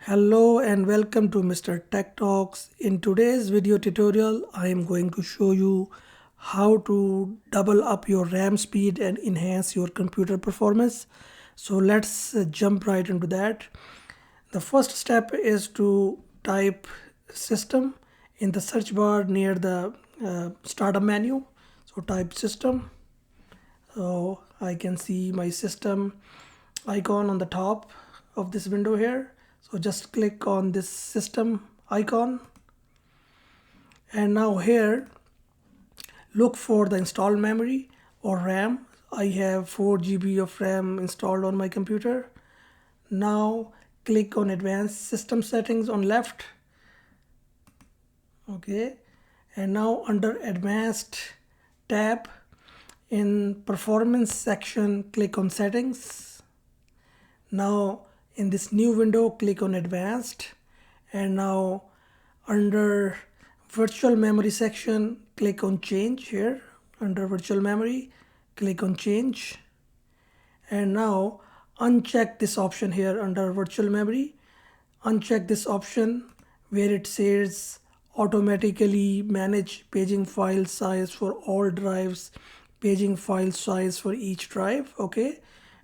Hello and welcome to Mr. Tech Talks. In today's video tutorial, I am going to show you how to double up your RAM speed and enhance your computer performance. So let's jump right into that. The first step is to type system in the search bar near the startup menu. So type system. So I can see my system icon on the top of this window here. So just click on this system icon, and now here look for the installed memory or RAM. I have 4 GB of RAM installed on my computer. Now click on advanced system settings on left. Okay, and now under advanced tab in performance section, click on settings. Now in this new window, click on advanced, and now under virtual memory section, click on change. Here under virtual memory, click on change, and now uncheck this option here under virtual memory. Uncheck this option where it says automatically manage paging file size for all drives, paging file size for each drive. Okay,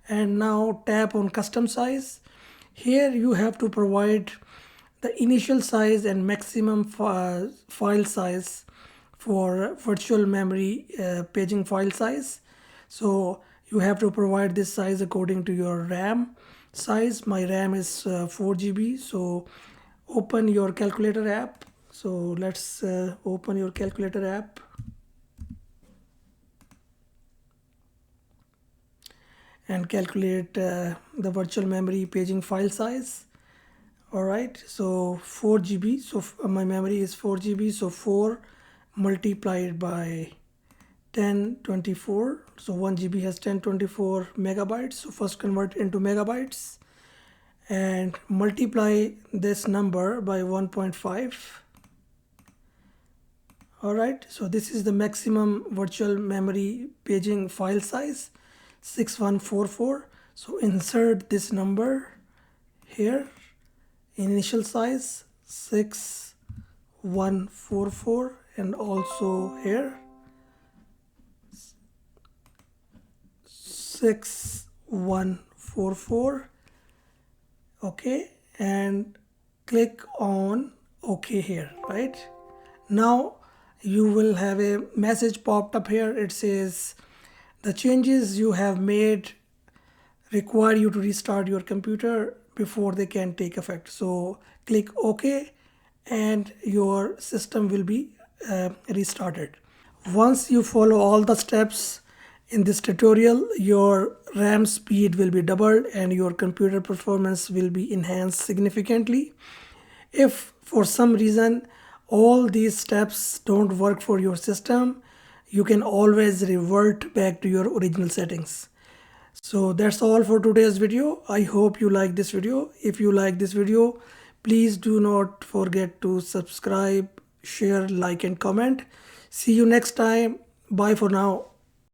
and now tap on custom size. Here you have to provide the initial size and maximum file size for virtual memory paging file size. So you have to provide this size according to your RAM size. My RAM is 4 GB. So open your calculator app. So let's open your calculator app. And calculate the virtual memory paging file size. All right, so 4 GB. So my memory is 4 GB. So 4 multiplied by 1024. So 1 GB has 1024 megabytes. So first convert into megabytes and multiply this number by 1.5. All right, so this is the maximum virtual memory paging file size, 6144. So insert this number here. Initial size 6144, and also here 6144. Okay, and click on OK here. Right now you will have a message popped up here. It says the changes you have made require you to restart your computer before they can take effect. So click OK and your system will be restarted. Once you follow all the steps in this tutorial, your RAM speed will be doubled and your computer performance will be enhanced significantly. If for some reason all these steps don't work for your system, you can always revert back to your original settings. So that's all for today's video. I hope you like this video. If you like this video, please do not forget to subscribe, share, like, and comment. See you next time. Bye for now.